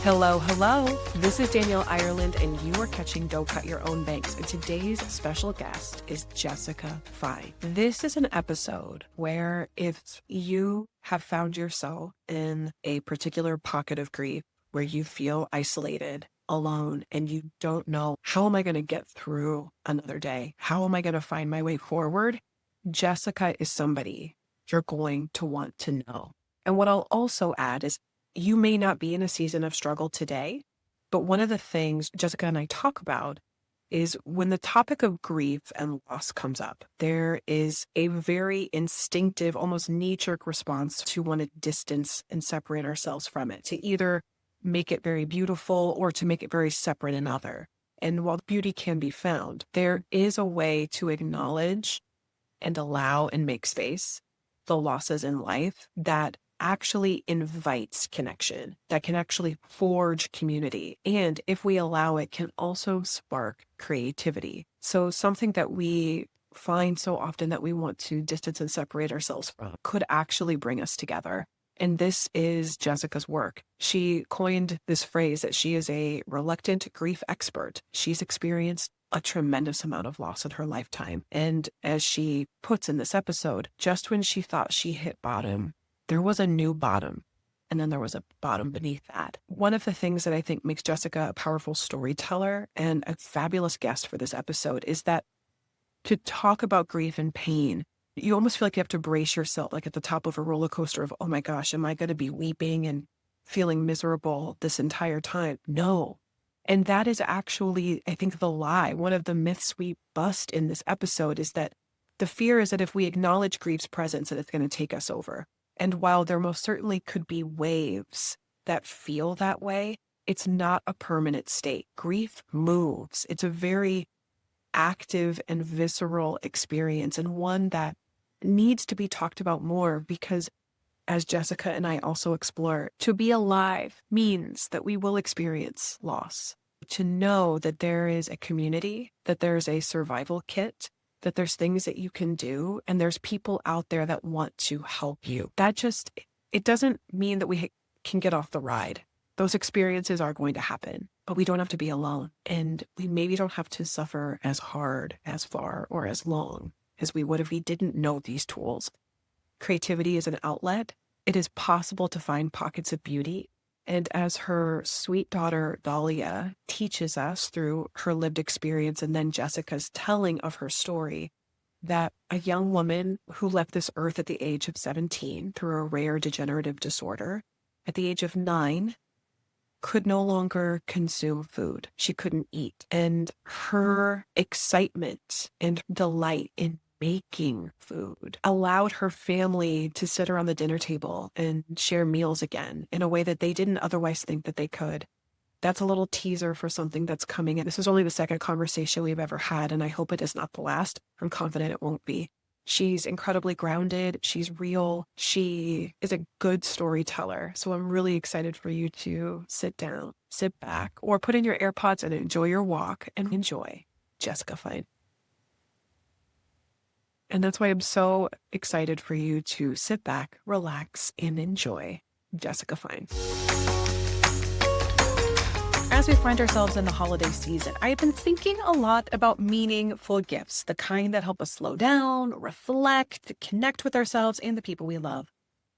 Hello, hello. This is Danielle Ireland, and you are catching Don't Cut Your Own Banks. And today's special guest is Jessica Fein. This is an episode where if you have found yourself in a particular pocket of grief where you feel isolated, alone, and you don't know, how am I going to get through another day? How am I going to find my way forward? Jessica is somebody you're going to want to know. And what I'll also add is you may not be in a season of struggle today, but one of the things Jessica and I talk about is when the topic of grief and loss comes up, there is a very instinctive, almost knee-jerk response to want to distance and separate ourselves from it, to either make it very beautiful or to make it very separate and other. And while beauty can be found, there is a way to acknowledge and allow and make space the losses in life that actually invites connection, that can actually forge community. And if we allow it, can also spark creativity. So something that we find so often that we want to distance and separate ourselves from could actually bring us together. And this is Jessica's work. She coined this phrase that she is a reluctant grief expert. She's experienced a tremendous amount of loss in her lifetime. And as she puts in this episode, just when she thought she hit bottom, there was a new bottom, and then there was a bottom beneath that. One of the things that I think makes Jessica a powerful storyteller and a fabulous guest for this episode is that to talk about grief and pain, you almost feel like you have to brace yourself, like at the top of a roller coaster of, oh my gosh, am I going to be weeping and feeling miserable this entire time? No. And that is actually, I think, the lie. One of the myths we bust in this episode is that the fear is that if we acknowledge grief's presence, that it's going to take us over. And while there most certainly could be waves that feel that way, it's not a permanent state. Grief moves. It's a very active and visceral experience, and one that needs to be talked about more because, as Jessica and I also explore, to be alive means that we will experience loss. To know that there is a community, that there's a survival kit, that there's things that you can do, and there's people out there that want to help you. It doesn't mean that we can get off the ride. Those experiences are going to happen, but we don't have to be alone. And we maybe don't have to suffer as hard, as far, or as long as we would if we didn't know these tools. Creativity is an outlet. It is possible to find pockets of beauty. And as her sweet daughter, Dalia, teaches us through her lived experience and then Jessica's telling of her story, that a young woman who left this earth at the age of 17 through a rare degenerative disorder, at the age of 9, could no longer consume food. She couldn't eat. And her excitement and delight in making food allowed her family to sit around the dinner table and share meals again in a way that they didn't otherwise think that they could. That's a little teaser for something that's coming. This is only the second conversation we've ever had, and I hope it is not the last. I'm confident it won't be. She's incredibly grounded. She's real. She is a good storyteller. So I'm really excited for you to sit down, sit back, or put in your AirPods and enjoy your walk and enjoy Jessica Fein. And that's why I'm so excited for you to sit back, relax, and enjoy Jessica Fein. As we find ourselves in the holiday season, I've been thinking a lot about meaningful gifts, the kind that help us slow down, reflect, connect with ourselves and the people we love.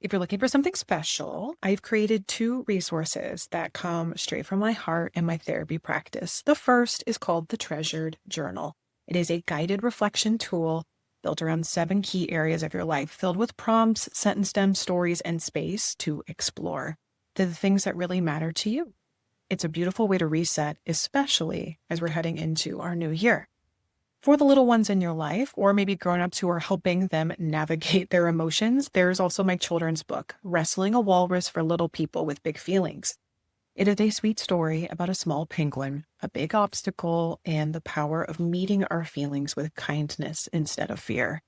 If you're looking for something special, I've created 2 resources that come straight from my heart and my therapy practice. The first is called the Treasured Journal. It is a guided reflection tool built around 7 key areas of your life, filled with prompts, sentence stems, stories, and space to explore the things that really matter to you. It's a beautiful way to reset, especially as we're heading into our new year. For the little ones in your life, or maybe grown-ups who are helping them navigate their emotions, there's also my children's book, Wrestling a Walrus for Little People with Big Feelings. It is a sweet story about a small penguin, a big obstacle, and the power of meeting our feelings with kindness instead of fear.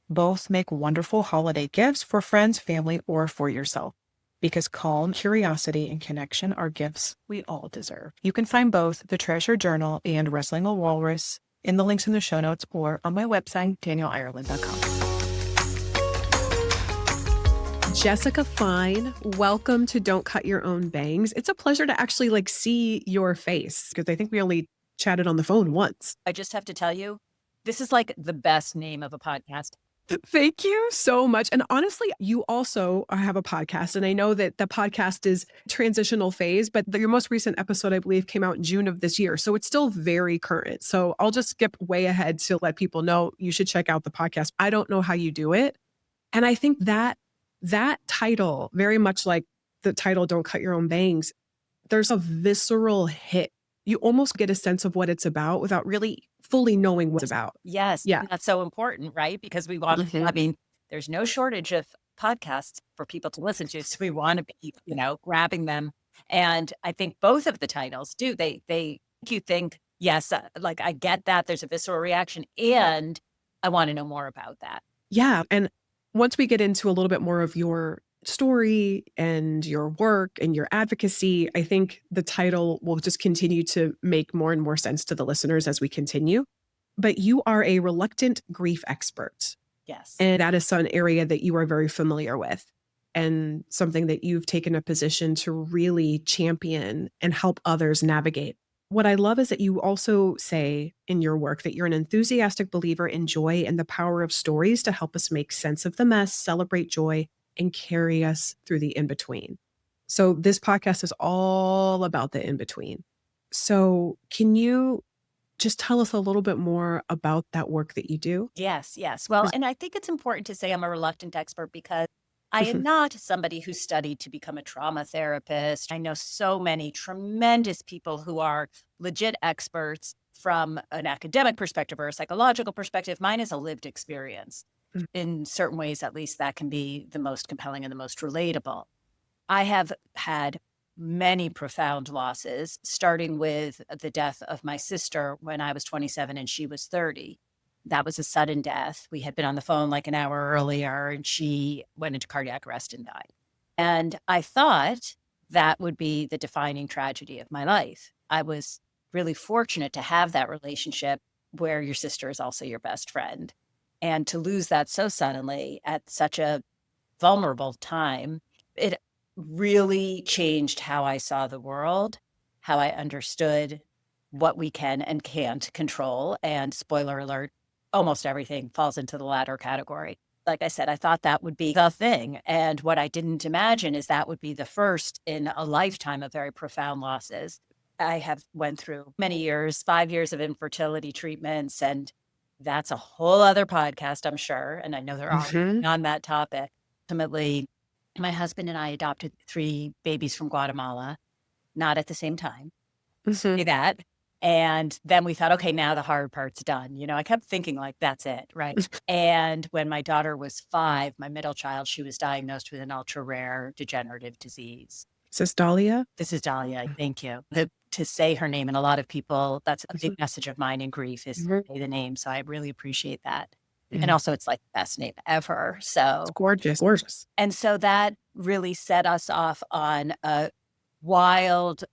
Both make wonderful holiday gifts for friends, family, or for yourself, because calm, curiosity, and connection are gifts we all deserve. You can find both the Treasure Journal and Wrestling a Walrus in the links in the show notes or on my website, danielleireland.com. Jessica Fein, welcome to Don't Cut Your Own Bangs. It's a pleasure to actually see your face because I think we only chatted on the phone once. I just have to tell you, this is like the best name of a podcast. Thank you so much. And honestly, you also have a podcast. And I know that the podcast is transitional phase, but your most recent episode, I believe, came out in June of this year. So it's still very current. So I'll just skip way ahead to let people know you should check out the podcast. I don't know how you do it. And I think that title, very much like the title, Don't Cut Your Own Bangs, there's a visceral hit. You almost get a sense of what it's about without really fully knowing what it's about. Yes. Yeah. That's so important, right? Because we want to, I mean, there's no shortage of podcasts for people to listen to. So we want to be, grabbing them. And I think both of the titles do. They make you think, yes, like I get that there's a visceral reaction and I want to know more about that. Yeah. And once we get into a little bit more of your story and your work and your advocacy, I think the title will just continue to make more and more sense to the listeners as we continue. But you are a reluctant grief expert. Yes. And that is an area that you are very familiar with and something that you've taken a position to really champion and help others navigate. What I love is that you also say in your work that you're an enthusiastic believer in joy and the power of stories to help us make sense of the mess, celebrate joy, and carry us through the in-between. So this podcast is all about the in-between. So can you just tell us a little bit more about that work that you do? Yes. Well, and I think it's important to say I'm a reluctant expert because I am not somebody who studied to become a trauma therapist. I know so many tremendous people who are legit experts from an academic perspective or a psychological perspective. Mine is a lived experience. In certain ways, at least, that can be the most compelling and the most relatable. I have had many profound losses, starting with the death of my sister when I was 27 and she was 30. That was a sudden death. We had been on the phone like an hour earlier and she went into cardiac arrest and died. And I thought that would be the defining tragedy of my life. I was really fortunate to have that relationship where your sister is also your best friend. And to lose that so suddenly at such a vulnerable time, it really changed how I saw the world, how I understood what we can and can't control. And spoiler alert, almost everything falls into the latter category. Like I said, I thought that would be the thing. And what I didn't imagine is that would be the first in a lifetime of very profound losses. I have went through many years, 5 years of infertility treatments, and that's a whole other podcast, I'm sure. And I know they're all on that topic. Ultimately, my husband and I adopted 3 babies from Guatemala, not at the same time. Say that. And then we thought, okay, now the hard part's done. I kept thinking like, that's it, right? And when my daughter was 5, my middle child, she was diagnosed with an ultra rare degenerative disease. Is this Dalia? This is Dalia. Thank you. To say her name, and a lot of people, that's a big message of mine in grief is to say the name. So I really appreciate that. And also it's like the best name ever. So it's gorgeous. And so that really set us off on a wild,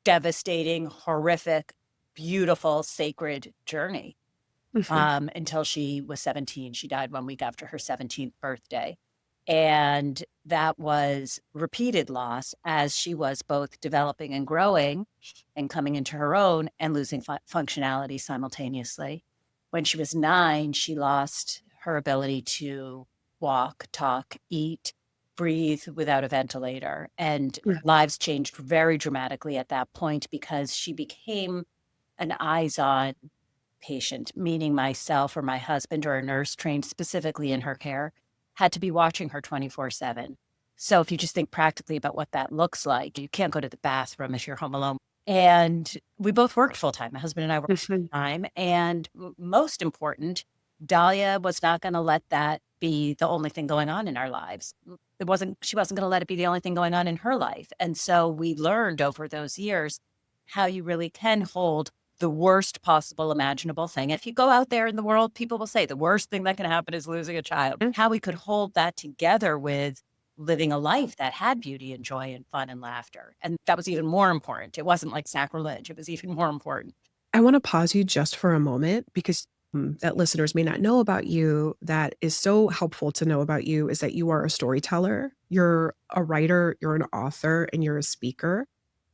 devastating, horrific, beautiful, sacred journey until she was 17. She died 1 week after her 17th birthday. And that was repeated loss as she was both developing and growing and coming into her own and losing functionality simultaneously. When she was 9, she lost her ability to walk, talk, eat, breathe without a ventilator. And lives changed very dramatically at that point because she became an eyes-on patient, meaning myself or my husband or a nurse trained specifically in her care had to be watching her 24/7. So if you just think practically about what that looks like, you can't go to the bathroom if you're home alone. And we both worked full time. My husband and I worked full time. And most important, Dalia was not going to let that be the only thing going on in our lives. She wasn't going to let it be the only thing going on in her life. And so we learned over those years how you really can hold the worst possible imaginable thing. If you go out there in the world, people will say the worst thing that can happen is losing a child. How we could hold that together with living a life that had beauty and joy and fun and laughter. And that was even more important. It wasn't like sacrilege. It was even more important. I want to pause you just for a moment because that listeners may not know about you that is so helpful to know about you is that you are a storyteller, you're a writer, you're an author, and you're a speaker.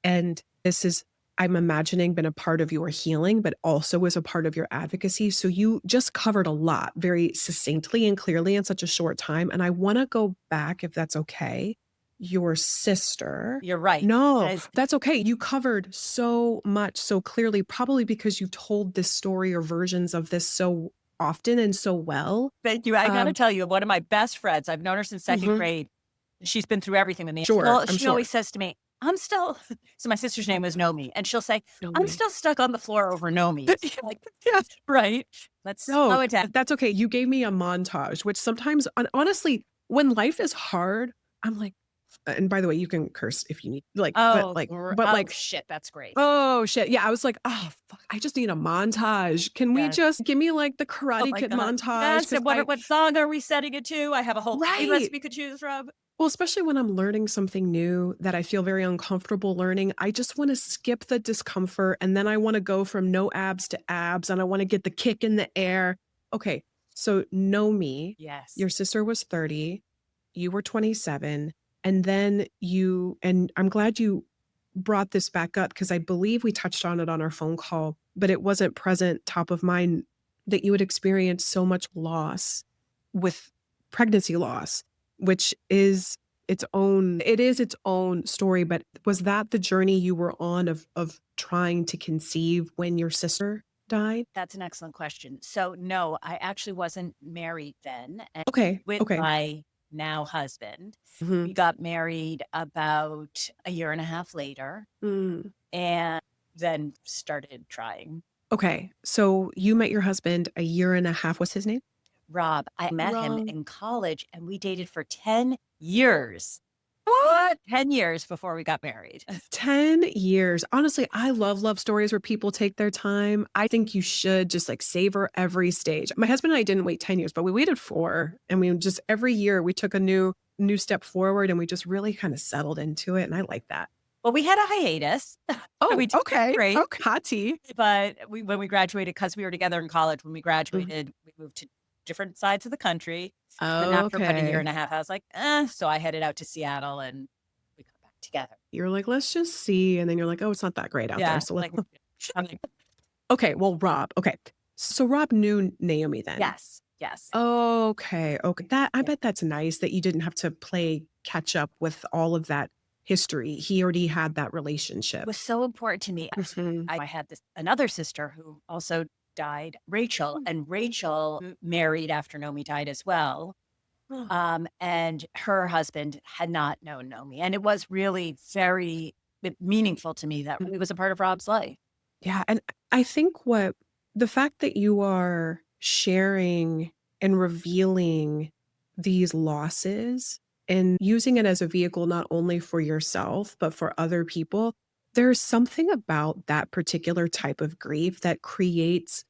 And this is, I'm imagining, been a part of your healing, but also was a part of your advocacy. So you just covered a lot very succinctly and clearly in such a short time. And I want to go back, if that's okay. Your sister. You're right. No, As that's okay. You covered so much so clearly, probably because you've told this story or versions of this so often and so well. Thank you. I gotta tell you, one of my best friends, I've known her since 2nd Mhm. grade. She's been through everything with me. Sure, I'm She sure. always says to me, "I'm still" so my sister's name was Nomi, and she'll say, No "I'm me. still stuck on the floor over Nomi." Like, Yeah. right? Let's No, slow it down. that's okay. You gave me a montage, which sometimes, honestly, when life is hard, I'm like, and by the way, you can curse if you need, like, but Oh, like, shit, that's great. oh shit. Yeah. I was like, oh, fuck. I just need a montage. Can we Yes. just give me like the Oh Karate my Kid god. montage? Yes, Cause and what song are we setting it to? I have a whole playlist right. we could choose from. Well, especially when I'm learning something new that I feel very uncomfortable learning, I just want to skip the discomfort and then I want to go from no abs to abs and I want to get the kick in the air. Okay, so know me. Yes. Your sister was 30, you were 27, and then and I'm glad you brought this back up because I believe we touched on it on our phone call, but it wasn't present top of mind that you had experienced so much loss with pregnancy loss, which is its own story. But was that the journey you were on of trying to conceive when your sister died? That's an excellent question. So, no, I actually wasn't married then, and Okay. with Okay. my now husband. Mhm. We got married about a year and a half later Mm. and then started trying. Okay. So you met your husband a year and a half. What's his name? Rob, I met him Rob. in college and we dated for 10 years. What? 10 years before we got married. 10 years. Honestly, I love stories where people take their time. I think you should just like savor every stage. My husband and I didn't wait 10 years, but we waited 4 and we just every year we took a new step forward and we just really kind of settled into it and I like that. Well, we had a hiatus. Oh, We did okay. great. Okay. Hot tea. But when we graduated, because we were together in college, when we Mhm. graduated, we moved to different sides of the country. And after about a year Okay. and a half, I was like, so I headed out to Seattle and we got back together. You're like, let's just see. And then you're like, oh, it's not that great out there. Yeah. So Like, I'm like, okay. Well, Rob. Okay. So Rob knew Naomi then. yes, yes. Okay, okay. I Yeah. bet that's nice that you didn't have to play catch up with all of that history. He already had that It relationship. was so important to me. Mhm. I had another sister who also died, Rachel, and Rachel married after Nomi died as well. Oh. And her husband had not known Nomi. And it was really very meaningful to me that it was a part of Rob's life. Yeah, and I think what the fact that you are sharing and revealing these losses and using it as a vehicle not only for yourself, but for other people, there's something about that particular type of grief that creates,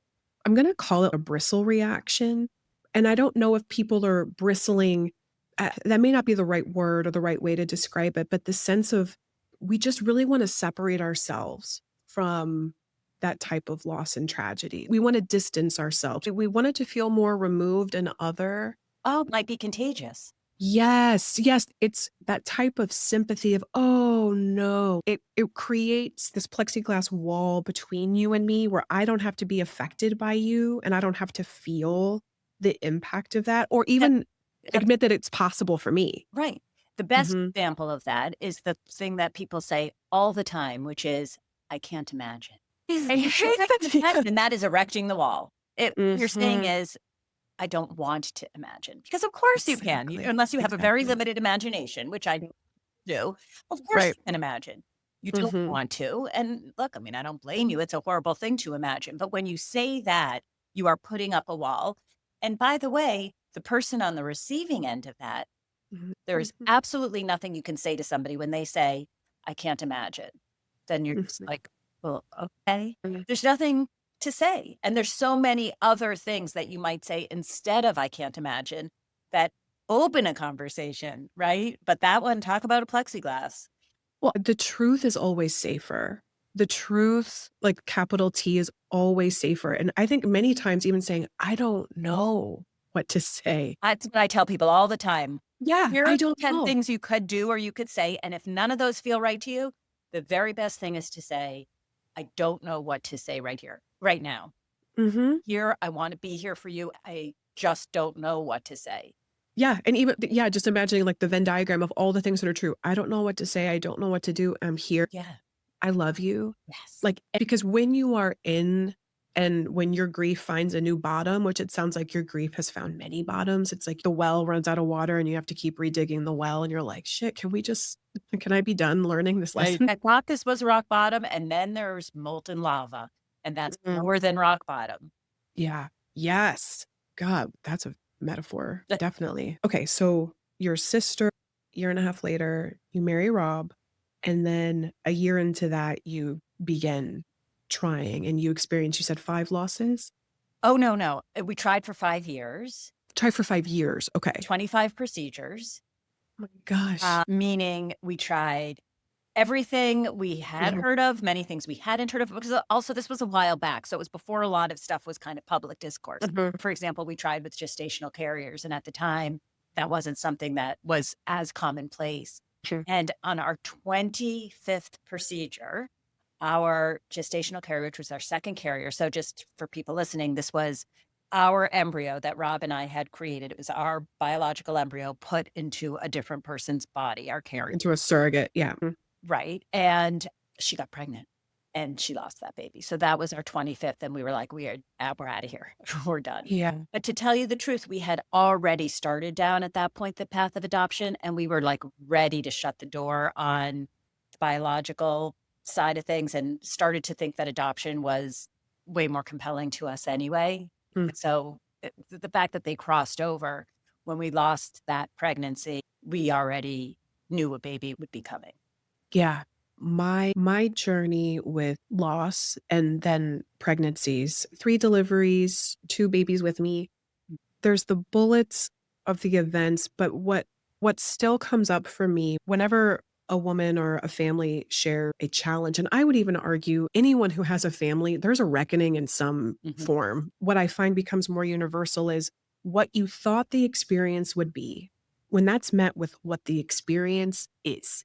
I'm going to call it a bristle reaction. And I don't know if people are bristling, that may not be the right word or the right way to describe it, but the sense of we just really want to separate ourselves from that type of loss and tragedy. We want to distance ourselves. We wanted to feel more removed and other. Oh, might be contagious. Yes, yes, it's that type of sympathy of, "Oh, no." It creates this plexiglass wall between you and me where I don't have to be affected by you, and I don't have to feel the impact of that or That, even that's admit that it's possible for me. right. The best Mhm. example of that is the thing that people say all the time, which is, I can't imagine. I hate that. And that is erecting the wall. What you're saying Mhm. is, I don't want to imagine. Because of course you can, Exactly, unless you have a very exactly. limited imagination, which I do. Of course Right. you can imagine. You don't Mhm. want to. And look, I mean, I don't blame you. It's a horrible thing to imagine. But when you say that, you are putting up a wall. And by the way, the person on the receiving end of that, Mhm. there is Mhm. absolutely nothing you can say to somebody when they say, I can't imagine. Then you're just Mhm. like, well, okay. Mhm. There's nothing to say. And there's so many other things that you might say instead of I can't imagine that open a conversation, right? But that one, talk about a plexiglass. Well, the truth is always safer. the truth, like capital T, is always safer. And I think many times even saying, I don't know what to say. That's what I tell people all the time. Yeah, Here I are don't 10 know. things you could do or you could say, and if none of those feel right to you, the very best thing is to say, "I don't know what to say right here, right now. Hmm. Here, I wanna be here for you. I just don't know what to say." Yeah. And even, yeah, just imagining like the Venn diagram of all the things that are true. I don't know what to say. I don't know what to do. I'm here. Yeah. I love you. Yes. Like, because when you are in and when your grief finds a new bottom, which it sounds like your grief has found many bottoms, it's like the well runs out of water and you have to keep redigging the well. And you're like, shit, can I be done learning this Right. lesson? I thought this was rock bottom, and then there's molten lava, and that's Mhm. lower than rock bottom. Yeah. Yes. God, that's a metaphor. Definitely. Okay. So your sister, year and a half later, you marry Rob. And then a year into that, you begin trying and you experience, you said 5 losses? Oh, no, no. We tried for 5 years, Try for 5 years. Okay. 25 procedures, Oh my gosh. meaning we tried everything we had Mhm. heard of, many things we hadn't heard of, because also this was a while back, so it was before a lot of stuff was kind of public discourse. Mhm. For example, we tried with gestational carriers, and at the time, that wasn't something that was as commonplace. Sure. And on our 25th procedure, our gestational carrier, which was our second carrier, so just for people listening, this was our embryo that Rob and I had created. It was our biological embryo put into a different person's body, our carrier. Into a surrogate. Yeah. Right, and she got pregnant, and she lost that baby, so that was our 25th, and we were like, we're outta here. We're done." Yeah. But to tell you the truth, we had already started down at that point the path of adoption, and we were, like, ready to shut the door on the biological side of things and started to think that adoption was way more compelling to us anyway. Mm. And so, the fact that they crossed over when we lost that pregnancy, we already knew a baby would be coming. Yeah. My journey with loss and then pregnancies, 3 deliveries, 2 babies with me. There's the bullets of the events, but what still comes up for me whenever a woman or a family share a challenge, and I would even argue anyone who has a family, there's a reckoning in some Mhm. form. What I find becomes more universal is what you thought the experience would be when that's met with what the experience is.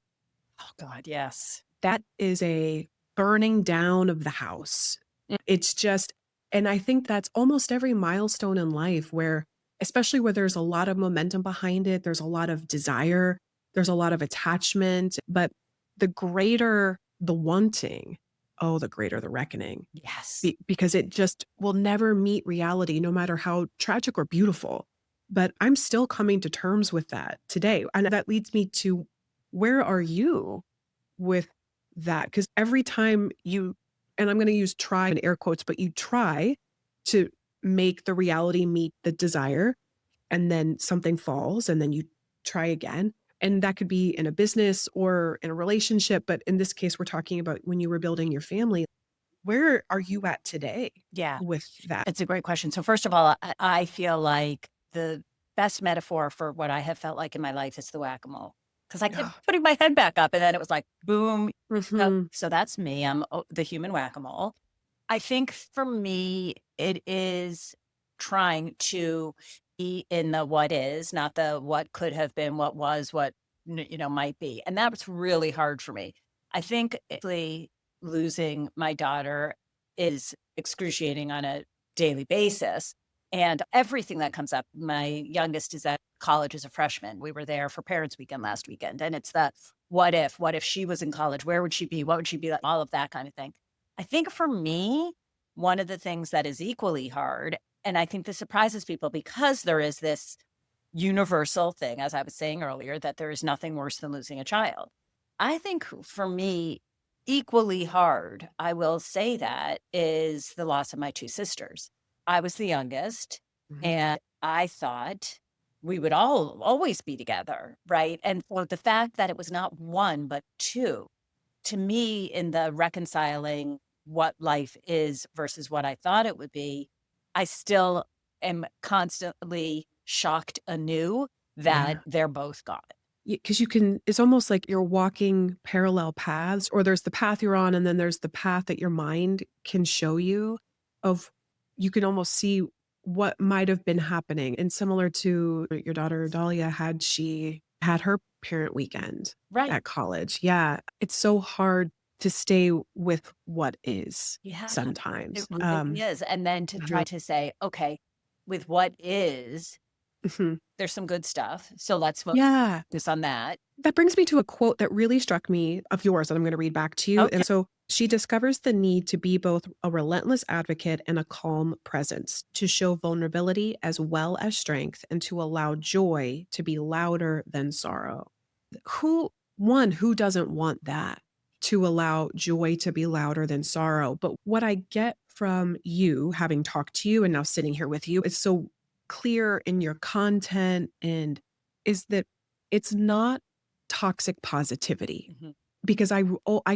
Oh god, yes. That is a burning down of the house. Mm. It's just, and I think that's almost every milestone in life where, especially where there's a lot of momentum behind it, there's a lot of desire, there's a lot of attachment, but the greater the wanting, oh, the greater the reckoning. Yes. Because it just will never meet reality, no matter how tragic or beautiful. But I'm still coming to terms with that today. And that leads me to, where are you with that? Because every time you, and I'm going to use try in air quotes, but you try to make the reality meet the desire, and then something falls, and then you try again. And that could be in a business or in a relationship. But in this case, we're talking about when you were building your family. Where are you at today Yeah, with that? it's a great question. So first of all, I feel like the best metaphor for what I have felt like in my life is the whack-a-mole, because I kept Yeah. putting my head back up, and then it was like, boom. Mhm. So that's me. I'm the human whack-a-mole. I think for me, it is trying to be in the what is, not the what could have been, what was, what might be, and that was really hard for me. I think actually losing my daughter is excruciating on a daily basis, and everything that comes up. My youngest is at college as a freshman. We were there for Parents Weekend last weekend, and it's the what if she was in college? Where would she be? What would she be like? All of that kind of thing. I think for me, one of the things that is equally hard, and I think this surprises people because there is this universal thing, as I was saying earlier, that there is nothing worse than losing a child. I think for me, equally hard, I will say that, is the loss of my 2 sisters. I was the youngest, Mhm. and I thought we would all always be together, right? And so the fact that it was not 1, but 2, to me, in the reconciling what life is versus what I thought it would be, I still am constantly shocked anew that Yeah. they're both gone. because you can, it's almost like you're walking parallel paths, or there's the path you're on, and then there's the path that your mind can show you of, you can almost see what might have been happening. And similar to your daughter, Dalia, had she had her parent weekend Right. at college. Yeah. It's so hard to stay with what is Yeah, it sometimes. really is. And then to try Mhm, to say, okay, with what is, mhm. there's some good stuff. So let's Yeah. focus on that. That brings me to a quote that really struck me of yours that I'm going to read back to you. Okay. And so she discovers the need to be both a relentless advocate and a calm presence, to show vulnerability as well as strength, and to allow joy to be louder than sorrow. Who doesn't want that? To allow joy to be louder than sorrow. But what I get from you, having talked to you and now sitting here with you, is so clear in your content, and is that it's not toxic positivity. Mhm. Because I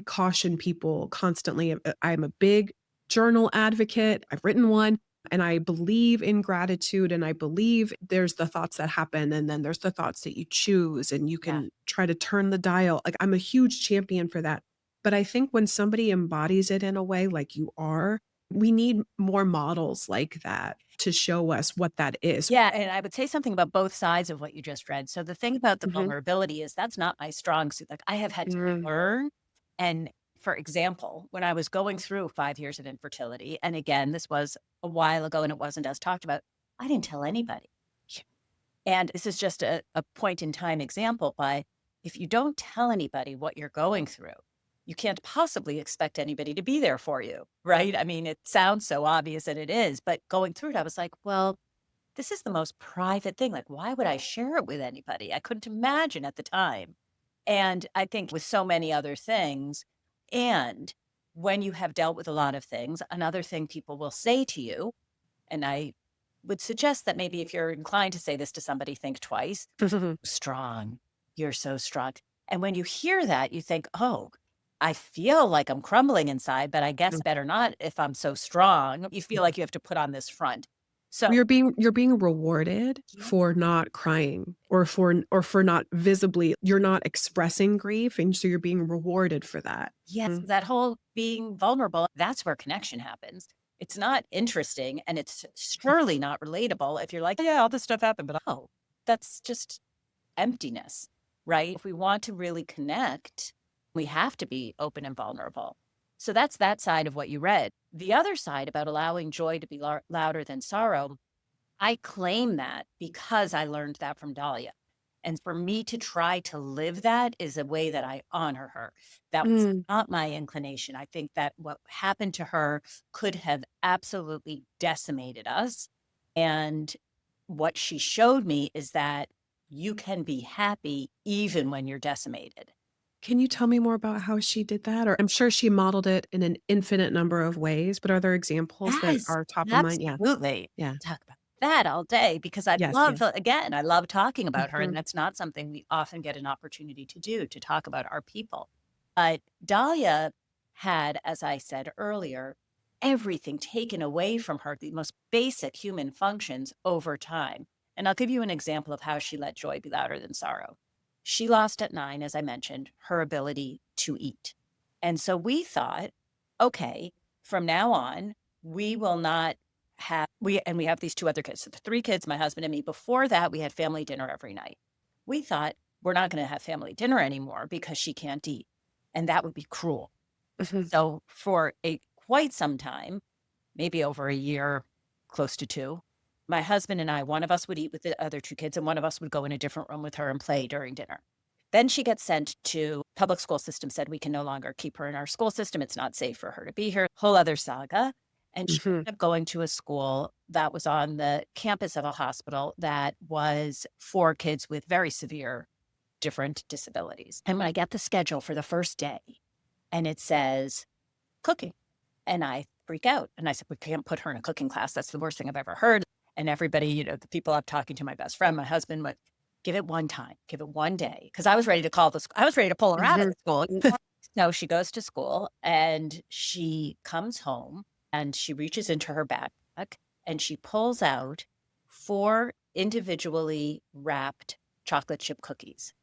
caution people constantly. I'm a big journal advocate. I've written one, and I believe in gratitude, and I believe there's the thoughts that happen, and then there's the thoughts that you choose, and you Yeah. can try to turn the dial. Like, I'm a huge champion for that. But I think when somebody embodies it in a way like you are, we need more models like that to show us what that is. Yeah, and I would say something about both sides of what you just read. So the thing about the Mhm. vulnerability is that's not my strong suit. Like I have had to Mm. learn. And for example, when I was going through 5 years of infertility, and again, this was a while ago and it wasn't as talked about, I didn't tell anybody. And this is just a point in time example, but if you don't tell anybody what you're going through, you can't possibly expect anybody to be there for you, right? I mean, it sounds so obvious and it is, but going through it, I was like, well, this is the most private thing. Like, why would I share it with anybody? I couldn't imagine at the time. And I think with so many other things, and when you have dealt with a lot of things, another thing people will say to you, and I would suggest that maybe if you're inclined to say this to somebody, think twice. Strong. You're so strong. And when you hear that, you think, oh, I feel like I'm crumbling inside, but I guess better not if I'm so strong. You feel like you have to put on this front. So, You're being rewarded yeah. for not crying, or for not visibly, you're not expressing grief, and so you're being rewarded for that. Yes, that whole being vulnerable, that's where connection happens. It's not interesting and it's surely not relatable if you're like, yeah, all this stuff happened, but oh, that's just emptiness, right? If we want to really connect, we have to be open and vulnerable. So that's that side of what you read. The other side about allowing joy to be louder than sorrow, I claim that because I learned that from Dahlia. And for me to try to live that is a way that I honor her. That was Mm. not my inclination. I think that what happened to her could have absolutely decimated us. And what she showed me is that you can be happy even when you're decimated. Can you tell me more about how she did that? Or I'm sure she modeled it in an infinite number of ways, but are there examples that Yes, are top of mind? Yeah. absolutely. Yeah. Talk about that all day because I Yes, love, yes. again, I love talking about her. And Mhm. that's not something we often get an opportunity to do, to talk about our people. But Dahlia had, as I said earlier, everything taken away from her, the most basic human functions over time. And I'll give you an example of how she let joy be louder than sorrow. She lost at 9, as I mentioned, her ability to eat. And so we thought, okay, from now on, we will not we have these 2 other kids. So the 3 kids, my husband and me. Before that, we had family dinner every night. We thought we're not gonna have family dinner anymore because she can't eat, and that would be cruel. Mhm. So for a quite some time, maybe over a year, close to 2, my husband and I, one of us would eat with the other 2 kids, and one of us would go in a different room with her and play during dinner. Then she gets sent to public school system, said we can no longer keep her in our school system. It's not safe for her to be here. Whole other saga. And she Mhm. ended up going to a school that was on the campus of a hospital that was for kids with very severe different disabilities. And when I get the schedule for the first day and it says cooking, and I freak out. And I said, we can't put her in a cooking class. That's the worst thing I've ever heard. And everybody, the people I'm talking to, my best friend, my husband, went, give it one time, give it one day. Cause I was ready to call the school. I was ready to pull her out of Mhm. the school. So she goes to school and she comes home and she reaches into her backpack and she pulls out 4 individually wrapped chocolate chip cookies.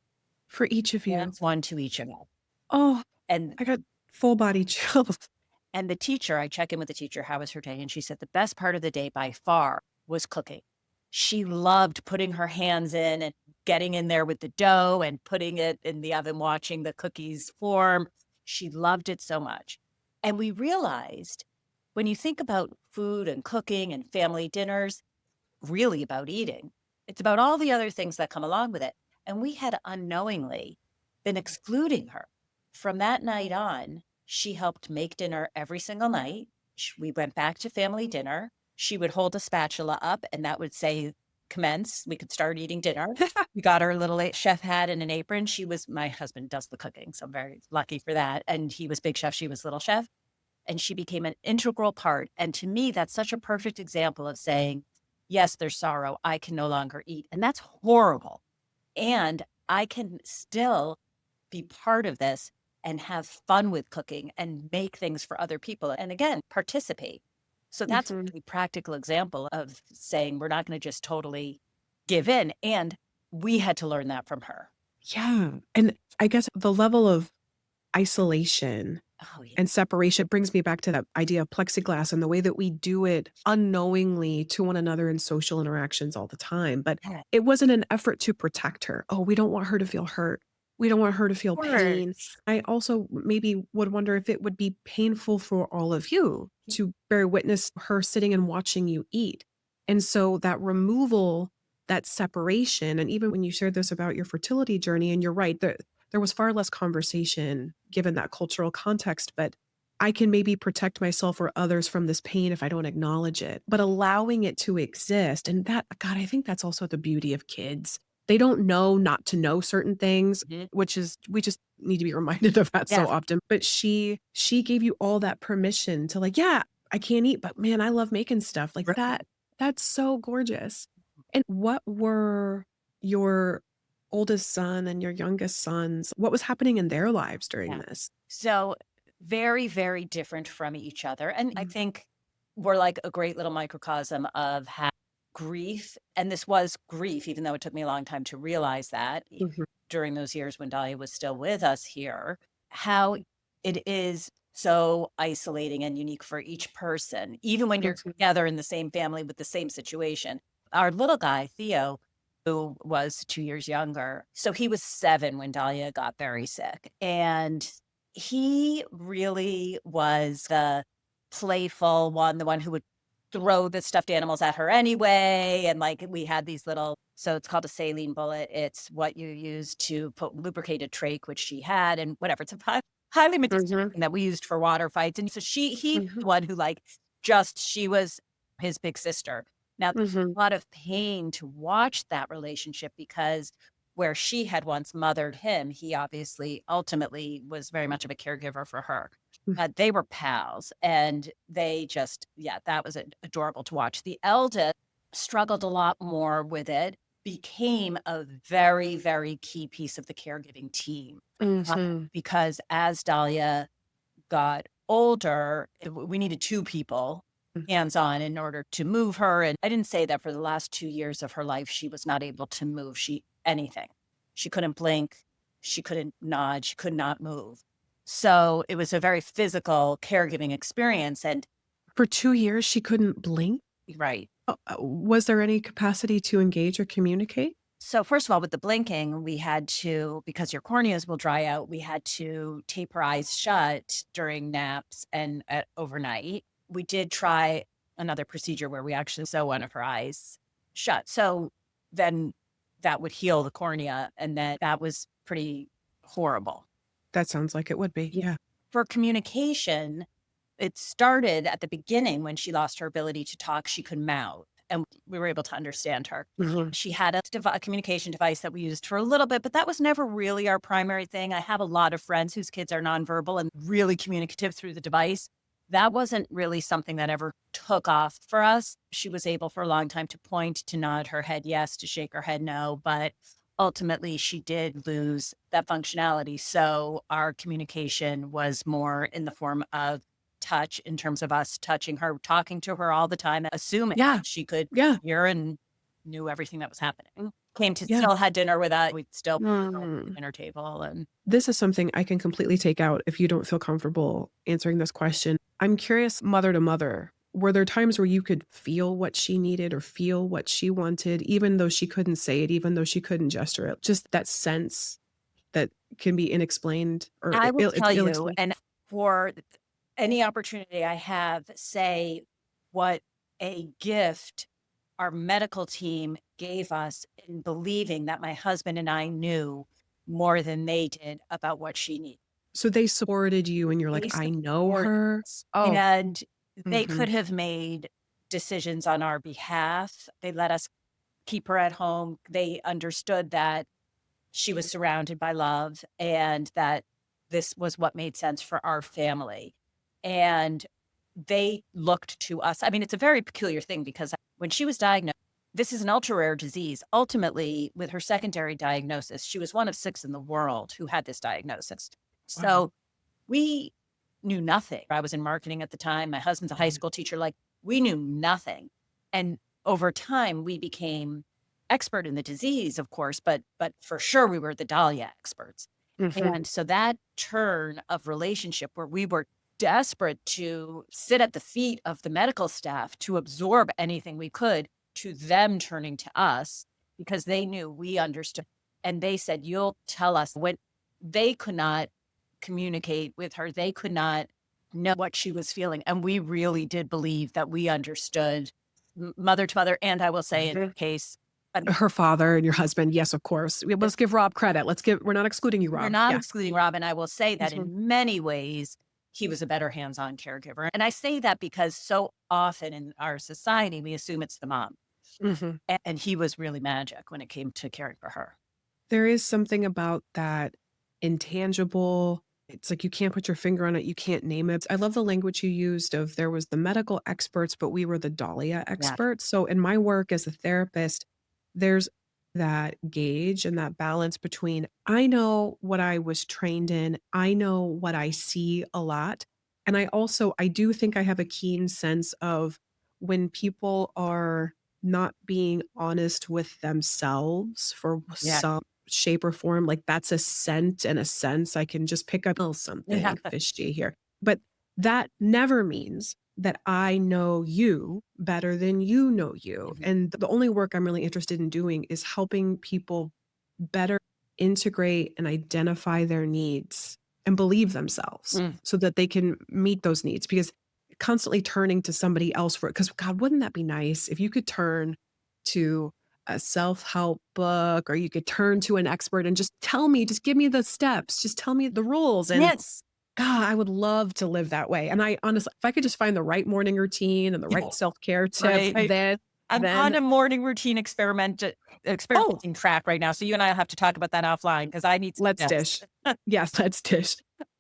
For each of you. Hands one to each of us. Oh, And I got full body chills. And the teacher, I check in with the teacher, how was her day? And she said the best part of the day by far was cooking. She loved putting her hands in and getting in there with the dough and putting it in the oven, watching the cookies form. She loved it so much. And we realized when you think about food and cooking and family dinners, really about eating. It's about all the other things that come along with it. And we had unknowingly been excluding her. From that night on, she helped make dinner every single night. We went back to family dinner. She would hold a spatula up and that would say, commence. We could start eating dinner. We got her little chef hat and an apron. My husband does the cooking, so I'm very lucky for that. And he was big chef, she was little chef. And she became an integral part. And to me, that's such a perfect example of saying, yes, there's sorrow. I can no longer eat. And that's horrible. And I can still be part of this and have fun with cooking and make things for other people. And again, participate. So that's a Mhm. really practical example of saying we're not going to just totally give in. And we had to learn that from her. Yeah. And I guess the level of isolation Oh, yeah. and separation brings me back to that idea of plexiglass and the way that we do it unknowingly to one another in social interactions all the time. But Yeah, it wasn't an effort to protect her. Oh, we don't want her to feel hurt. We don't want her to feel of pain. course. I also maybe would wonder if it would be painful for all of you to bear witness her sitting and watching you eat. And so that removal, that separation, and even when you shared this about your fertility journey, and you're right, there was far less conversation given that cultural context, but I can maybe protect myself or others from this pain if I don't acknowledge it. But allowing it to exist, and that, God, I think that's also the beauty of kids. They don't know not to know certain things, Mhm. which is we just need to be reminded of that so Yes. often. But she gave you all that permission to like, yeah, I can't eat, but man, I love making stuff like Right. that. That's so gorgeous. And what were your oldest son and your youngest sons, what was happening in their lives during Yeah. this? So very, very different from each other. And I Mm. think we're like a great little microcosm of how grief, and this was grief, even though it took me a long time to realize that Mhm, during those years when Dalia was still with us here, how it is so isolating and unique for each person, even when you're mhm, together in the same family with the same situation. Our little guy, Theo, who was 2 years younger. So he was 7 when Dahlia got very sick. And he really was the playful one, the one who would throw the stuffed animals at her anyway. And like we had these little, so it's called a saline bullet. It's what you use to put lubricated trach, which she had, and whatever. It's a highly medicinal mhm, thing that we used for water fights. And so he was mhm, the one who like she was his big sister. Now mhm, a lot of pain to watch that relationship because where she had once mothered him, he obviously ultimately was very much of a caregiver for her. mm. They were pals and they just, yeah, that was adorable to watch. The eldest struggled a lot more with it, became a very, very key piece of the caregiving team Mhm, because as Dahlia got older, we needed 2 people mm, hands-on in order to move her, and I didn't say that for the last 2 years of her life, she was not able to move, anything. She couldn't blink, she couldn't nod, she could not move. So, it was a very physical caregiving experience and For 2 years, she couldn't blink? right. Was there any capacity to engage or communicate? So first of all, with the blinking, we had to, because your corneas will dry out, we had to tape her eyes shut during naps and overnight. We did try another procedure where we actually sew one of her eyes shut. So then that would heal the cornea. And then that was pretty horrible. That sounds like it would be, Yeah. yeah. For communication, it started at the beginning when she lost her ability to talk. She could mouth, and we were able to understand her. Mhm, She had a communication device that we used for a little bit, but that was never really our primary thing. I have a lot of friends whose kids are nonverbal and really communicative through the device. That wasn't really something that ever took off for us. She was able for a long time to point, to nod her head yes, to shake her head no, but ultimately she did lose that functionality. So our communication was more in the form of touch in terms of us touching her, talking to her all the time, assuming yeah, she could yeah. hear and knew everything that was happening. came to Yeah. still had dinner with us. We'd still be at the Mm. dinner table. And This is something I can completely take out if you don't feel comfortable answering this question. I'm curious, mother to mother, were there times where you could feel what she needed or feel what she wanted, even though she couldn't say it, even though she couldn't gesture it? Just that sense that can be inexplained or I will tell you, ill-explained. and for any opportunity I have, say what a gift our medical team gave us in believing that my husband and I knew more than they did about what she needed. So they supported you and you're like, They "I know supported her." us, Oh, and they mhm. could have made decisions on our behalf. They let us keep her at home. They understood that she was surrounded by love and that this was what made sense for our family. And they looked to us. I mean, it's a very peculiar thing because when she was diagnosed, this is an ultra rare disease. Ultimately, with her secondary diagnosis, she was one of 6 in the world who had this diagnosis. Wow. So we knew nothing. I was in marketing at the time. My husband's a high Mhm. school teacher. Like, we knew nothing. And over time, we became expert in the disease, of course, but for sure we were the Dalia experts. Mhm. And so that turn of relationship where we were desperate to sit at the feet of the medical staff to absorb anything we could, to them turning to us because they knew we understood. And they said, "You'll tell us." When they could not communicate with her, they could not know what she was feeling. And we really did believe that we understood mother to mother. And I will say, in Mhm. case, and Her father and your husband, yes, of course. Let's give Rob credit. We're not excluding you, we're Rob. not Yeah. excluding Rob. And I will say that Mhm. in many ways, he was a better hands on caregiver. And I say that because so often in our society, we assume it's the mom. Mhm. And he was really magic when it came to caring for her. There is something about that intangible. It's like you can't put your finger on it, you can't name it. I love the language you used of there was the medical experts, but we were the Dahlia Yeah. experts. So in my work as a therapist, there's that gauge and that balance between I know what I was trained in, I know what I see a lot. And I do think I have a keen sense of when people are not being honest with themselves for Yeah. some shape or form, like that's a scent and a sense. I can just pick up a little Yeah. something fishy here. But that never means that I know you better than you know you. Mhm. And the only work I'm really interested in doing is helping people better integrate and identify their needs and believe themselves Mm. so that they can meet those needs. Because constantly turning to somebody else for it, because God, wouldn't that be nice if you could turn to a self-help book or you could turn to an expert and just give me the steps, just tell me the rules. And Yes. God, I would love to live that way. And I honestly, if I could just find the right morning routine and the right Yeah. self-care tip, Right. I'm on then, a morning routine oh, experimenting track right now. So you and I will have to talk about that offline because I need some let's tips. dish. Yes, let's dish.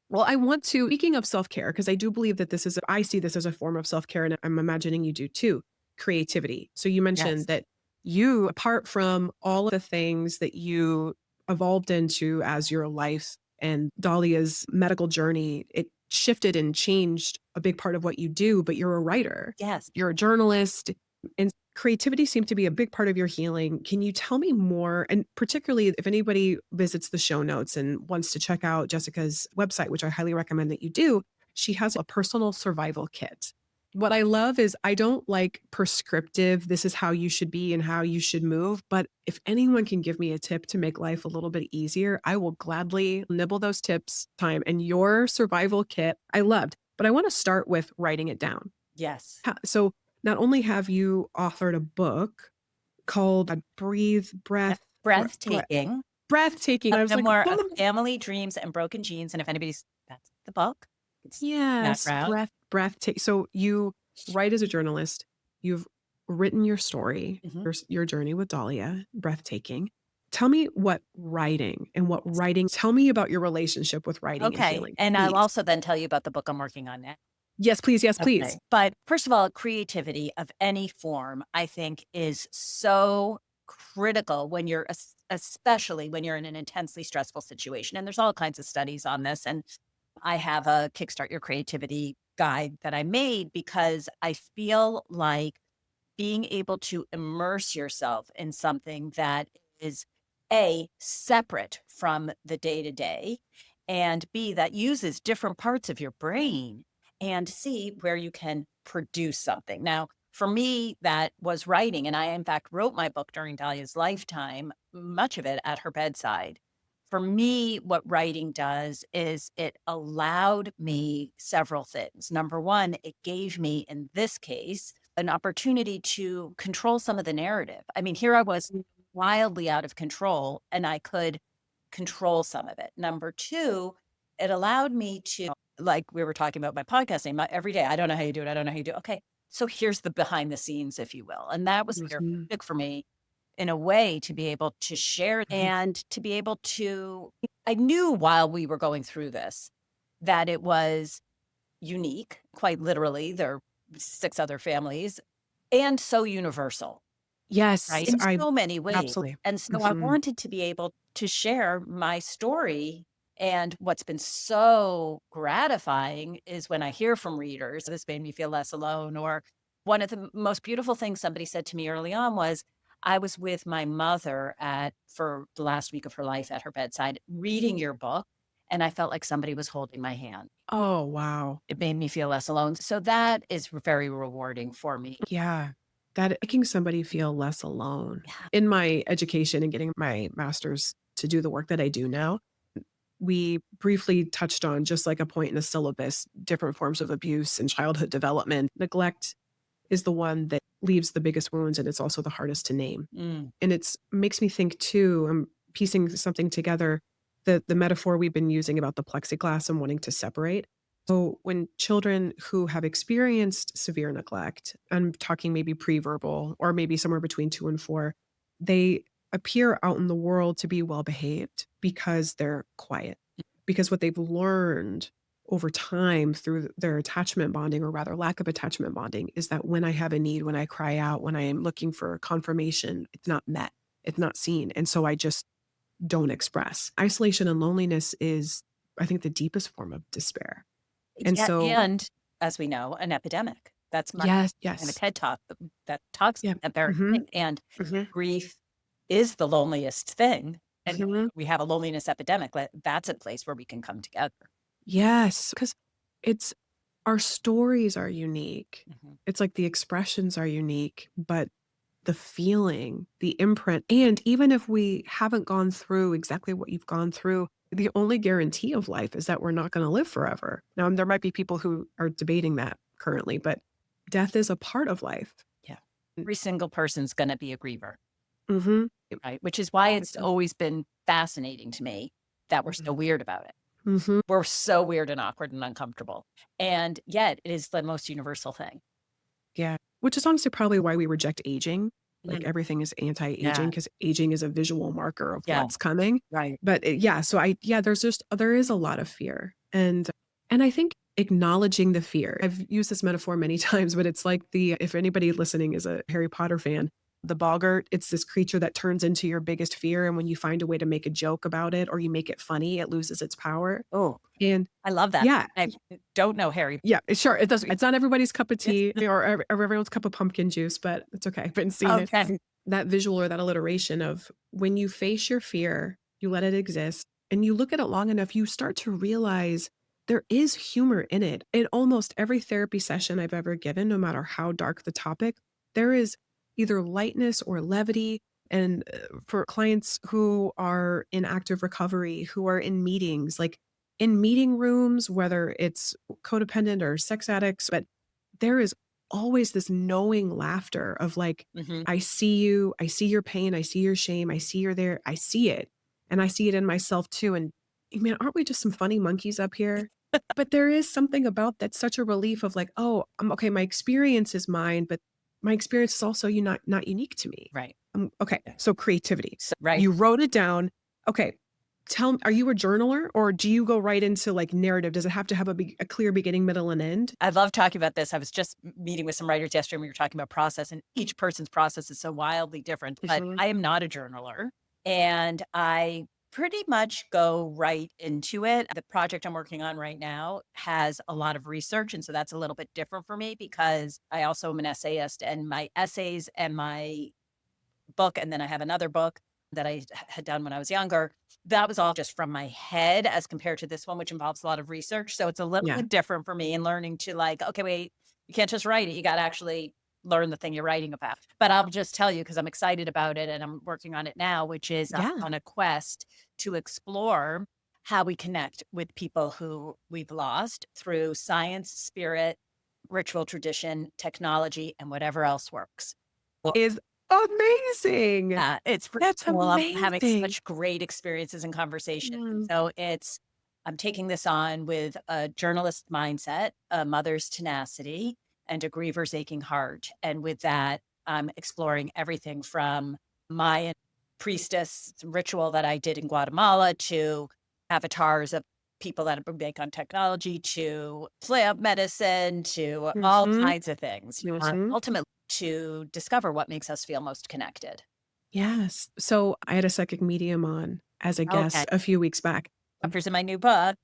Well, I want to, speaking of self care, because I do believe that I see this as a form of self care, and I'm imagining you do too, creativity. So you mentioned Yes. that you, apart from all of the things that you evolved into as your life and Dahlia's medical journey, it shifted and changed a big part of what you do, but you're a writer, Yes. you're a journalist, and creativity seemed to be a big part of your healing. Can you tell me more? And particularly if anybody visits the show notes and wants to check out Jessica's website, which I highly recommend that you do, she has a personal survival kit. What I love is I don't like prescriptive, this is how you should be and how you should move. But if anyone can give me a tip to make life a little bit easier, I will gladly nibble those tips time. And your survival kit, I loved. But I want to start with writing it down. Yes. So not only have you authored a book called Breathe, Yep. Breathtaking. Breathtaking. A I was like, memoir of "Oh, family, dreams, and broken genes. And if anybody's, that's the book. It's that yes, route. breathtaking." So you write as a journalist, you've written your story, Mhm. your journey with Dahlia, breathtaking. Tell me tell me about your relationship with writing and Okay. healing, And I'll please. also then tell you about the book I'm working on now. Yes, please. Yes, please. Okay. But first of all, creativity of any form, I think, is so critical when you're, especially when you're in an intensely stressful situation. And there's all kinds of studies on this. And I have a Kickstart Your Creativity guide that I made because I feel like being able to immerse yourself in something that is A, separate from the day to day, and B, that uses different parts of your brain, and C, where you can produce something. Now, for me, that was writing. And I, in fact, wrote my book during Dalia's lifetime, much of it at her bedside. For me, what writing does is it allowed me several things. Number one, it gave me, in this case, an opportunity to control some of the narrative. I mean, here I was wildly out of control and I could control some of it. Number two, it allowed me to, like we were talking about my podcasting every day. I don't know how you do it. I don't know how you do it. Okay. So here's the behind the scenes, if you will. And that was Mhm. therapeutic for me in a way to be able to share Mhm. and to be able to, I knew while we were going through this that it was unique, quite literally. There are 6 other families and so universal, right? Yes, In I so many ways. absolutely. And so I Mhm. wanted to be able to share my story. And what's been so gratifying is when I hear from readers, this made me feel less alone. Or one of the most beautiful things somebody said to me early on was, I was with my mother for the last week of her life at her bedside, reading your book, and I felt like somebody was holding my hand. Oh, wow. It made me feel less alone. So that is very rewarding for me. Yeah. That making somebody feel less alone. Yeah. In my education and getting my master's to do the work that I do now, we briefly touched on, just like a point in a syllabus, different forms of abuse and childhood development. Neglect is the one that leaves the biggest wounds, and it's also the hardest to name. Mm. And it's makes me think too, I'm piecing something together, the metaphor we've been using about the plexiglass and wanting to separate. So when children who have experienced severe neglect, I'm talking maybe pre-verbal or maybe somewhere between 2 and 4, they appear out in the world to be well behaved because they're quiet. Because what they've learned over time through their attachment bonding, or rather lack of attachment bonding, is that when I have a need, when I cry out, when I am looking for confirmation, it's not met, it's not seen. And so I just don't express. Isolation and loneliness is, I think, the deepest form of despair. And Yeah, so, and as we know, an epidemic. That's my yes, I have a yes. TED Talk that talks Yeah. about that very Hmm. thing, and Hmm. grief is the loneliest thing, and Hmm. we have a loneliness epidemic. That's a place where we can come together. Yes. Because it's our stories are unique. Mhm. It's like the expressions are unique, but the feeling, the imprint, and even if we haven't gone through exactly what you've gone through, the only guarantee of life is that we're not going to live forever. Now, there might be people who are debating that currently, but death is a part of life. Yeah. Every single person's gonna be a griever, Mhm. right? Which is why it's always been fascinating to me that we're so weird about it. Mhm. We're so weird and awkward and uncomfortable, and yet it is the most universal thing. Yeah. Which is honestly probably why we reject aging. Like Mm. everything is anti-aging Yeah. because aging is a visual marker of Yeah. what's coming. Right. But yeah, so there is a lot of fear. And I think acknowledging the fear. I've used this metaphor many times, but it's like if anybody listening is a Harry Potter fan, the boggart, it's this creature that turns into your biggest fear. And when you find a way to make a joke about it or you make it funny, it loses its power. Oh, And I love that. yeah, I don't know Harry. yeah, sure. It does. It's not everybody's cup of Yes. tea or everyone's cup of pumpkin juice, but it's okay. I've been seeing it. Okay. That visual or that alliteration of when you face your fear, you let it exist, and you look at it long enough, you start to realize there is humor in it. In almost every therapy session I've ever given, no matter how dark the topic, there is either lightness or levity. And for clients who are in active recovery, who are in meetings, like in meeting rooms, whether it's codependent or sex addicts, but there is always this knowing laughter of like, Mhm. I see you, I see your pain, I see your shame, I see you're there, I see it. And I see it in myself too. And man, aren't we just some funny monkeys up here? But there is something about that's such a relief of like, oh, okay, my experience is mine, but my experience is also not unique to me. Right. Okay, so creativity. Right. You wrote it down. Okay, tell me, are you a journaler or do you go right into like narrative? Does it have to have a clear beginning, middle, and end? I love talking about this. I was just meeting with some writers yesterday and we were talking about process, and each person's process is so wildly different. But Mhm. I am not a journaler and I pretty much go right into it. The project I'm working on right now has a lot of research. And so that's a little bit different for me because I also am an essayist, and my essays and my book, and then I have another book, that I had done when I was younger, that was all just from my head as compared to this one, which involves a lot of research. So it's a little Yeah. bit different for me in learning to like, okay, wait, you can't just write it. You got to actually learn the thing you're writing about. But I'll just tell you because I'm excited about it and I'm working on it now, which is Yeah. on a quest to explore how we connect with people who we've lost through science, spirit, ritual tradition, technology, and whatever else works. Is amazing. Yeah, it's pretty That's cool. I'm having amazing. such great experiences and conversations. Mm. So I'm taking this on with a journalist mindset, a mother's tenacity, and a griever's aching heart. And with that, I'm exploring everything from Mayan priestess ritual that I did in Guatemala to avatars of people that are big on technology to plant medicine to all Mhm. kinds of things. Mhm. Ultimately, to discover what makes us feel most connected. Yes. So I had a psychic medium on as a Okay. guest a few weeks back. Chapters in my new book.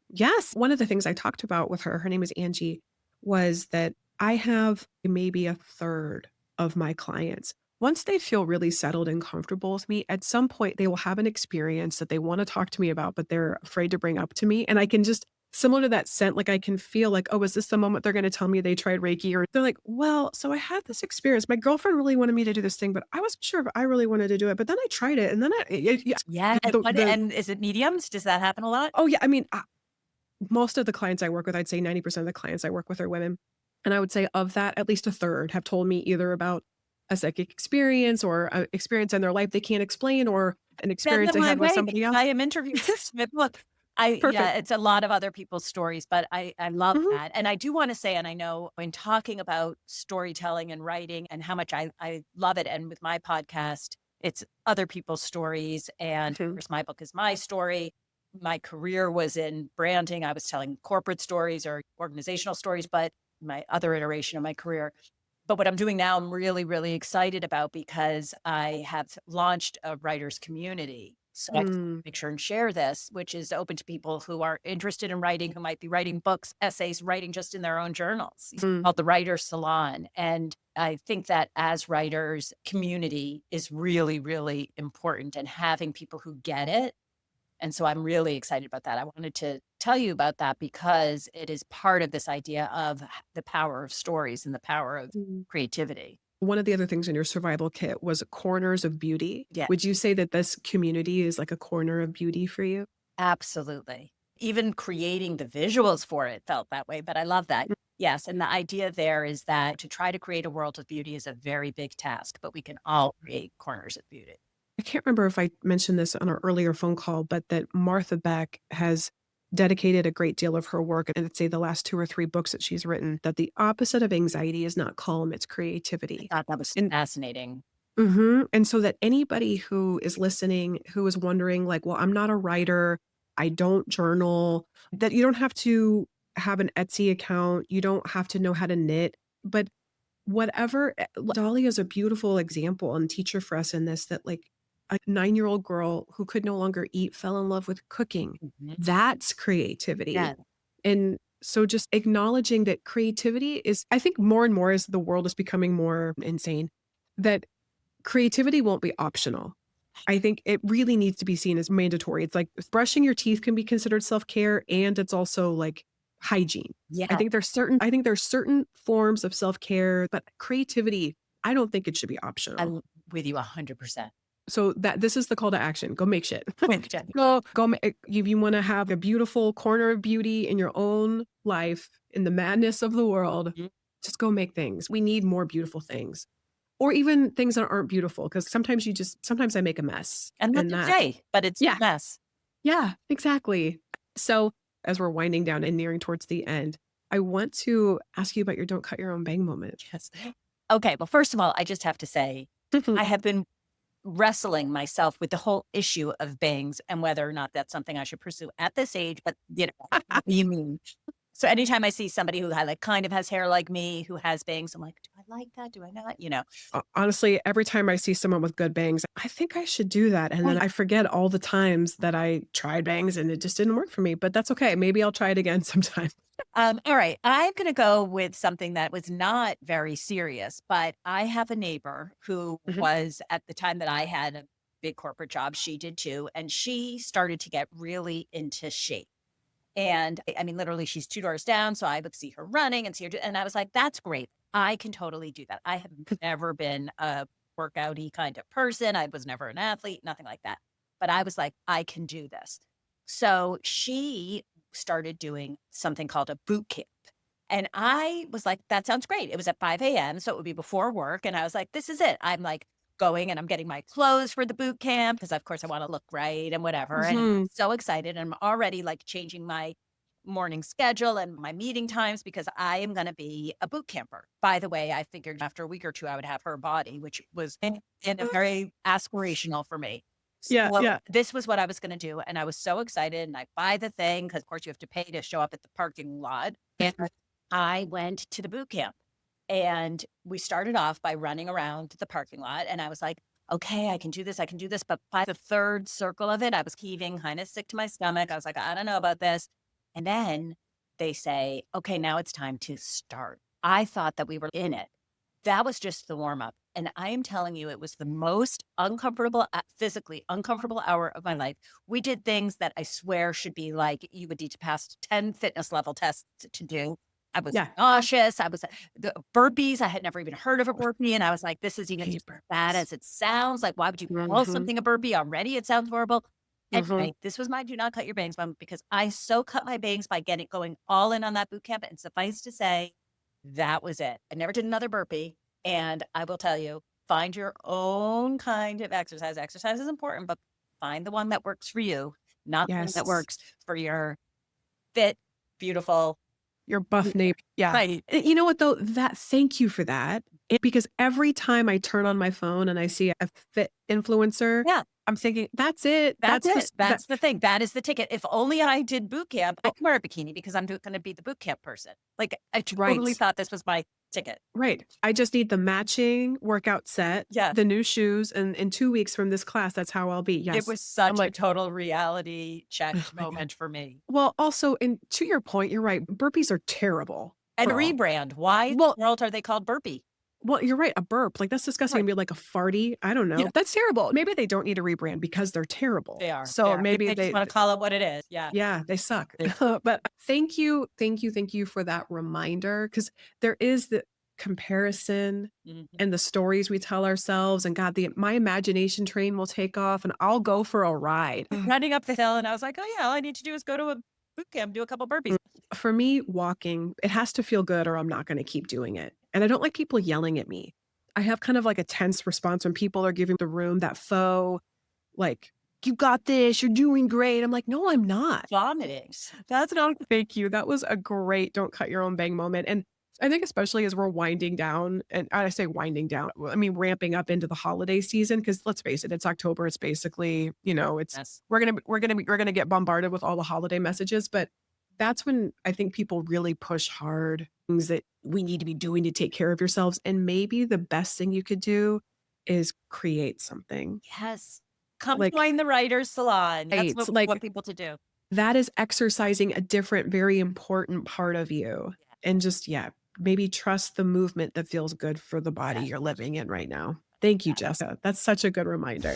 Yes. One of the things I talked about with her name is Angie, was that I have maybe a third of my clients. Once they feel really settled and comfortable with me, at some point they will have an experience that they want to talk to me about, but they're afraid to bring up to me. And I can just, similar to that scent, like I can feel like, oh, is this the moment they're going to tell me they tried Reiki? Or they're like, well, so I had this experience. My girlfriend really wanted me to do this thing, but I wasn't sure if I really wanted to do it. But then I tried it. And then yeah, Yeah, and the, is it mediums? Does that happen a lot? oh yeah, I mean, most of the clients I work with, I'd say 90% of the clients I work with are women. And I would say of that, at least a third have told me either about a psychic experience or an experience in their life they can't explain or an Send experience them they my had with way somebody because else. I am interviewing with look, yeah, Perfect. it's a lot of other people's stories, but I love Mhm. that. And I do wanna say, and I know when talking about storytelling and writing and how much I love it, and with my podcast, it's other people's stories, and of Mhm. course, my book is my story. My career was in branding. I was telling corporate stories or organizational stories, but my other iteration of my career but what I'm doing now, I'm really, really excited about because I have launched a writers community. So I just Mm, make sure and share this, which is open to people who are interested in writing, who might be writing books, essays, writing just in their own journals. It's mm, called the Writer's Salon. And I think that as writers, community is really, really important and having people who get it and so I'm really excited about that. I wanted to tell you about that because it is part of this idea of the power of stories and the power of mm. creativity. One of the other things in your survival kit was corners of beauty. Yeah, Would you say that this community is like a corner of beauty for you? absolutely. Even creating the visuals for it felt that way, but I love that. Yes, and the idea there is that to try to create a world of beauty is a very big task, but we can all create corners of beauty. I can't remember if I mentioned this on our earlier phone call, but that Martha Beck has dedicated a great deal of her work, and I'd say the last 2 or 3 books that she's written, that the opposite of anxiety is not calm, it's I creativity. thought that was And fascinating. and so that anybody who is listening, who is wondering like, "Well, I'm not a writer, I don't journal," that you don't have to have an Etsy account, you don't have to know how to knit, but whatever Dalia is a beautiful example and teacher for us in this that, like, a nine-year-old girl who could no longer eat fell in love with cooking. Mhm. That's creativity. Yeah, And so just acknowledging that creativity is I think more and more as the world is becoming more insane, that creativity won't be optional. I think it really needs to be seen as mandatory. It's like brushing your teeth can be considered self-care, and it's also like hygiene. yeah, I think there's certain forms of self-care, but creativity, I don't think it should be optional. I'm with you 100%. So that this is the call to action. Go make shit. With Jen. Go ma if you wanna have a beautiful corner of beauty in your own life, in the madness of the world, Mhm. just go make things. We need more beautiful things. Or even things that aren't beautiful, because sometimes I make a mess, And that's and that okay, but it's a yeah, mess. yeah, exactly. So, as we're winding down and nearing towards the end, I want to ask you about your don't cut your own bang moment. Yes. Okay, well, first of all, I just have to say, I have been wrestling myself with the whole issue of bangs and whether or not that's something I should pursue at this age, but, what do you mean? So anytime I see somebody who like, kind of has hair like me, who has bangs, I'm like, "Do I like that? Do I not?" You know? Honestly, every time I see someone with good bangs, I think I should do that, and then Right. I forget all the times that I tried bangs and it just didn't work for me, but that's okay. Maybe I'll try it again sometime. All right, I'm gonna go with something that was not very serious, but I have a neighbor who Mhm. was at the time that I had big corporate job. She did too. And she started to get really into shape. And I mean, literally, she's 2 doors down. So I would see her running and see her and I was like, that's great. I can totally do that. I have never been a workouty kind of person. I was never an athlete, nothing like that. But I was like, I can do this. So she started doing something called a boot camp. And I was like, that sounds great. It was at 5 a.m. So it would be before work. And I was like, this is it. I'm like going and I'm getting my clothes for the boot camp because, of course, I want to look right and whatever. And I'm so excited. And I'm already like changing my morning schedule and my meeting times because I am going to be a boot camper. By the way, I figured after a week or two, I would have her body, which was in a very aspirational for me. Yeah, Well, yeah. this was what I was going to do. And I was so excited. And I buy the thing because, of course, you have to pay to show up at the parking lot. And I went to the boot camp and we started off by running around the parking lot. And I was like, okay, I can do this. I can do this. But by the third circle of it, I was heaving, kind of sick to my stomach. I was like, I don't know about this. And then they say, okay, now it's time to start. I thought that we were in it. That was just the warm up. And I am telling you, it was the most uncomfortable, physically uncomfortable hour of my life. We did things that I swear should be like you would need to pass 10 fitness level tests to do. I was nauseous. I was the burpees. I had never even heard of a burpee. And I was like, this is even as bad as it sounds. Like, why would you call something a burpee already? It sounds horrible. Anyway, this was my do not cut your bangs moment because I so cut my bangs by going all in on that boot camp. And suffice to say, that was it. I never did another burpee. And I will tell you, find your own kind of exercise. Exercise is important, but find the one that works for you, not the one that works for your fit, beautiful, your buff neighbor. Yeah. Right. You know what though? Thank you for that. Because every time I turn on my phone and I see a fit influencer, I'm thinking, that's it. That's it. That's the thing. That is the ticket. If only I did boot camp, I can wear a bikini because I'm going to be the boot camp person. Like I totally thought this was my ticket. Right. I just need the matching workout set, the new shoes, and in 2 weeks from this class, that's how I'll be. Yes. It was such a total reality check moment for me. Well, also, and to your point, you're right. Burpees are terrible. And rebrand. Why in the world are they called burpee? Well, you're right. A burp. Like that's disgusting. Be like a farty. I don't know. That's terrible. Maybe they don't need a rebrand because they're terrible. They are. So maybe they just want to call it what it is. Yeah. Yeah, they suck. But thank you for that reminder because there is the comparison and the stories we tell ourselves and God, my imagination train will take off and I'll go for a ride. Running up the hill and I was like, oh yeah, all I need to do is go to a boot camp, do a couple burpees. For me, walking, it has to feel good or I'm not going to keep doing it. And I don't like people yelling at me. I have kind of like a tense response when people are giving the room that faux, like, you got this, you're doing great. I'm like, no, I'm not. Vomiting. That's not, thank you. That was a great don't cut your own bang moment. And I think especially as we're winding down, and I say winding down, I mean, ramping up into the holiday season, because let's face it, it's October. It's basically, it's, we're going to get bombarded with all the holiday messages, but that's when I think people really push hard things that we need to be doing to take care of yourselves. And maybe the best thing you could do is create something. Yes. Come join the writer's salon. That's what people to do. That is exercising a different, very important part of you. And just, maybe trust the movement that feels good for the body you're living in right now. Thank you, Jessica. That's such a good reminder.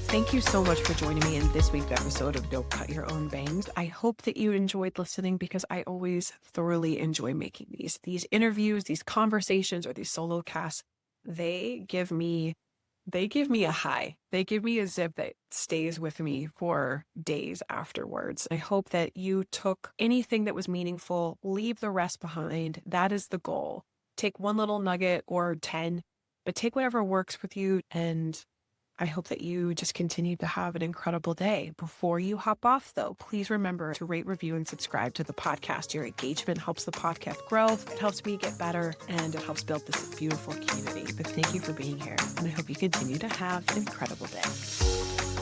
Thank you so much for joining me in this week's episode of Don't Cut Your Own Bangs. I hope that you enjoyed listening because I always thoroughly enjoy making these interviews, these conversations, or these solo casts. They give me a high. They give me a zip that stays with me for days afterwards. I hope that you took anything that was meaningful, leave the rest behind. That is the goal. Take one little nugget or 10, but take whatever works with you. And I hope that you just continue to have an incredible day. Before you hop off, though, please remember to rate, review, and subscribe to the podcast. Your engagement helps the podcast grow. It helps me get better, and it helps build this beautiful community. But thank you for being here, and I hope you continue to have an incredible day.